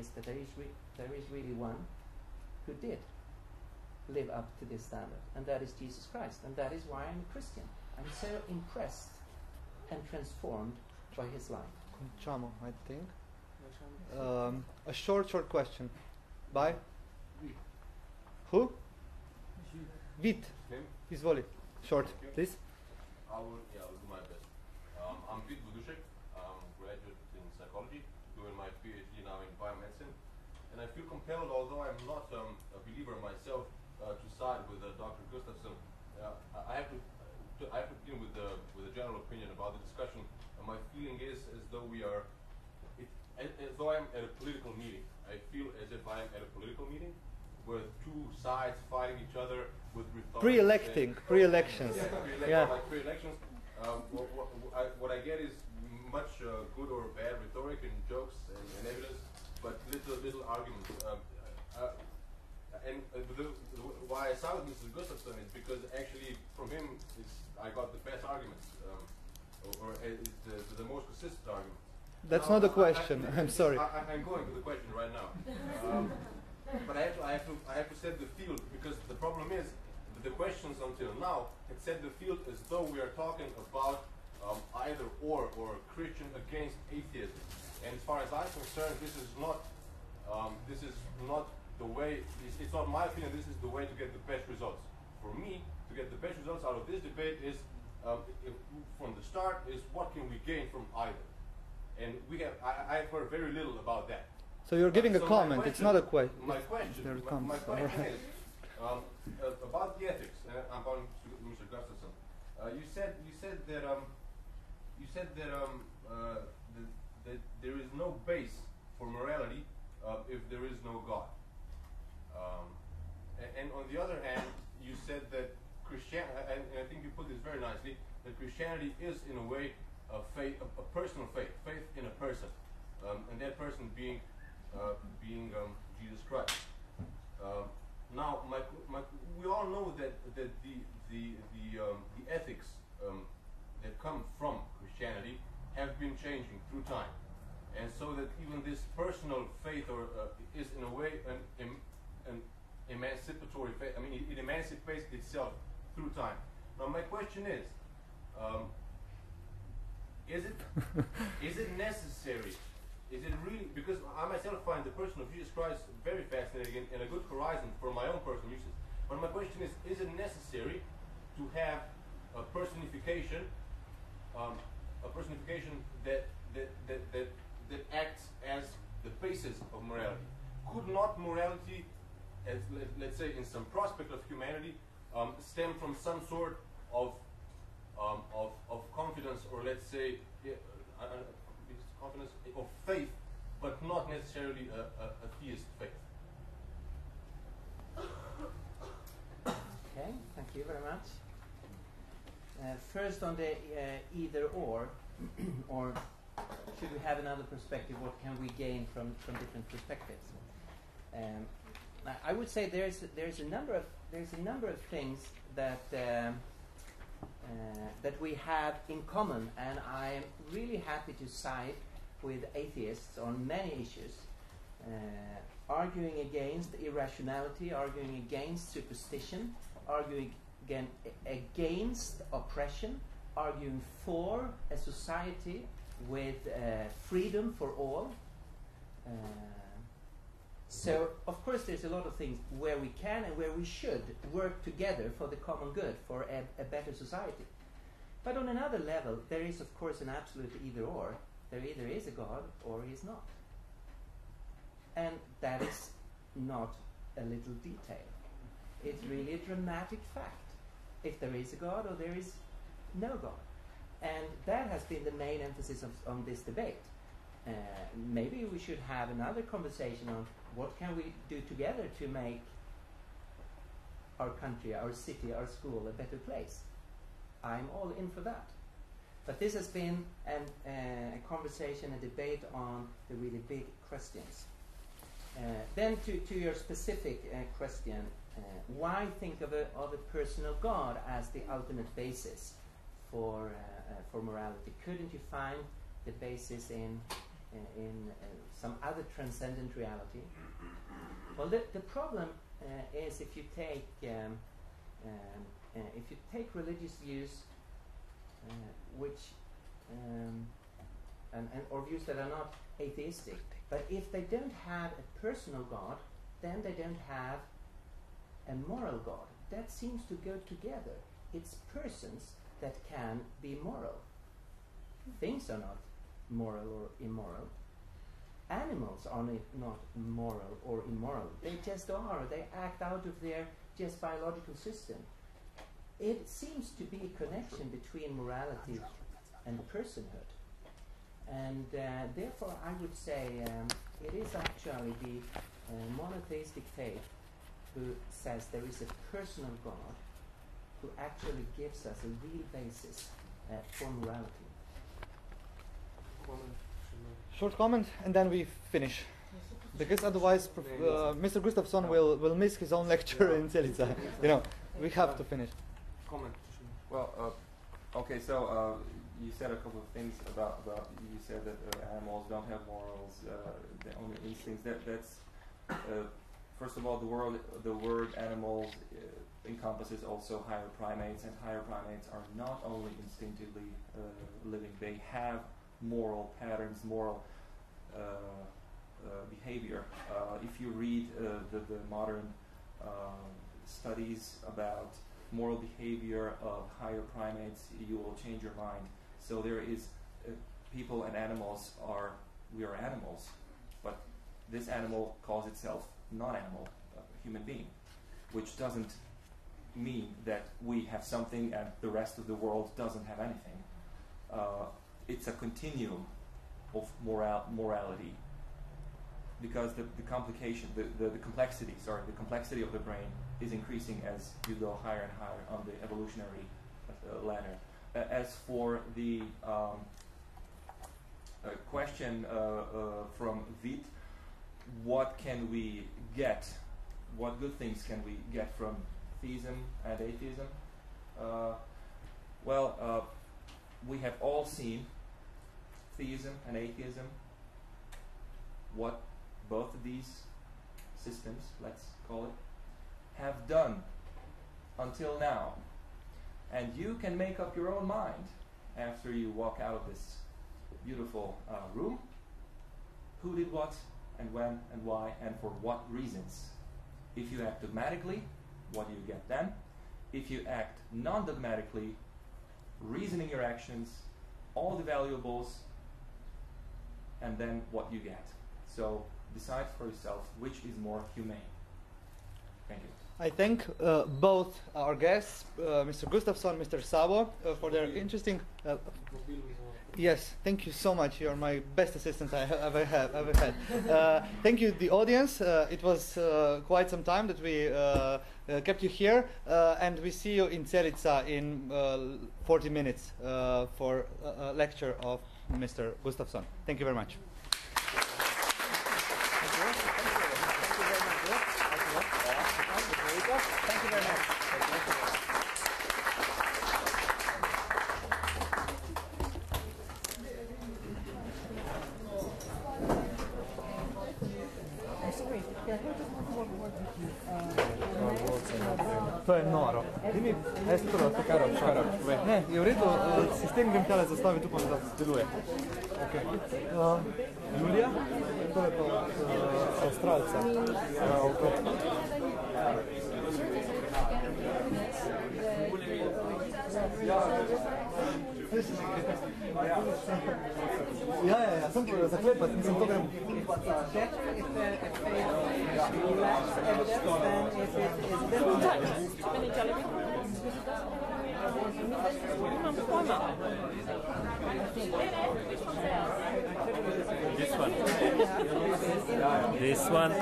is that there is really one who did live up to this standard, and that is Jesus Christ, and that is why I'm a Christian. I'm so impressed and transformed by his life. Cominciamo, I think. A short question. By? Who? Vit. Izvoli. Short, please. I'll do my best. I'm Vit Budušek. I'm a graduate in psychology, doing my PhD now in biomedicine. And I feel compelled, although I'm not a believer myself, to side with Dr. Gustavsson. I have to begin with a general opinion about the discussion. My feeling is as though as though I'm at a political meeting. I feel as if I am at a political meeting with two sides fighting each other with pre-elections. Yeah. Like pre-elections. What I get is much good or bad rhetoric and jokes and evidence, but little arguments. Why I side with Mr. Gustavsson is because actually from him I got the best arguments, or the most consistent arguments. That's not a question. I'm sorry. I'm going to the question right now. But I have to set the field, because the problem is that the questions until now had set the field as though we are talking about either or Christian against atheism. And as far as I'm concerned, this is not the way. It's not my opinion. This is the way to get the best results. For me, to get the best results out of this debate is from the start is what can we gain from either. And I've heard very little about that. So you're giving a comment. It's not a question. My question is about the ethics. I'm going to Mr. Gustavsson. You said that there is no base for morality if there is no God. And on the other hand, you said that Christianity, and I think you put this very nicely, that Christianity is in a way a faith, a personal faith in a person, and that person being Jesus Christ. Now, we all know that the ethics that come from Christianity have been changing through time, and so that even this personal faith is in a way an emancipatory faith. I mean, it emancipates itself through time. Now, my question is it necessary? Is it really, because I myself find the person of Jesus Christ very fascinating and a good horizon for my own personal uses. But my question is it necessary to have a personification that acts as the basis of morality? Could not morality, as let's say in some prospect of humanity, stem from some sort of confidence, or let's say confidence of faith, but not necessarily a theist faith? Okay, thank you very much. First on the either or should we have another perspective? What can we gain from different perspectives? I would say there's a number of things that that we have in common, and I'm really happy to side with atheists on many issues, arguing against irrationality, arguing against superstition, arguing against oppression, arguing for a society with freedom for all. So, of course, there's a lot of things where we can and where we should work together for the common good, for a better society. But on another level, there is, of course, an absolute either or. There either is a God or he is not. And that is not a little detail. It's really a dramatic fact. If there is a God or there is no God. And that has been the main emphasis on this debate. Maybe we should have another conversation on what can we do together to make our country, our city, our school a better place. I'm all in for that. But this has been a conversation, a debate on the really big questions. Then to your specific question, why think of a personal God as the ultimate basis for morality? Couldn't you find the basis in some other transcendent reality. Well, the problem is if you take religious views, or views that are not atheistic, but if they don't have a personal God, then they don't have a moral God. That seems to go together. It's persons that can be moral. Things are not moral or immoral. Animals are not moral or immoral. They just are. They act out of their just biological system. It seems to be a connection between morality and personhood. And therefore I would say it is actually the monotheistic faith who says there is a personal God who actually gives us a real basis for morality. Short comment, and then we finish. Because otherwise, Mr. Gustavsson will miss his own lecture in Celica. You know, we have to finish. Comment. Well, okay, so you said a couple of things about you said that animals don't have morals, they're only instincts. That's first of all, the word animals encompasses also higher primates, and higher primates are not only instinctively living; they have moral patterns, moral behavior. If you read the modern studies about moral behavior of higher primates, you will change your mind. So there is people and animals we are animals, but this animal calls itself non-animal, human being, which doesn't mean that we have something and the rest of the world doesn't have anything. It's a continuum of morality, because the complexity of the brain is increasing as you go higher and higher on the evolutionary ladder. As for the question from Vit, what can we get? What good things can we get from theism and atheism? We have all seen theism and atheism, what both of these systems, let's call it, have done until now. And you can make up your own mind after you walk out of this beautiful room, who did what, and when, and why, and for what reasons. If you act dogmatically, what do you get then? If you act non-dogmatically, reasoning your actions, all the valuables, and then what you get. So decide for yourself which is more humane. Thank you. I thank both our guests, Mr. Gustavsson, Mr. Szabo, for their interesting... yes, thank you so much. You're my best assistant I ever had. Thank you, the audience. It was quite some time that we kept you here, and we see you in Celica in 40 minutes for a lecture of Mr. Gustavsson. Thank you very much. Thank you very much. To je noro. Dimi, prvo, karab. Ne, je v redu, sistem grem tale zastaviti, upam, da deluje. Julija, to je pa Avstralca. Ja, sem zaklepati, mislim, to grem. This one.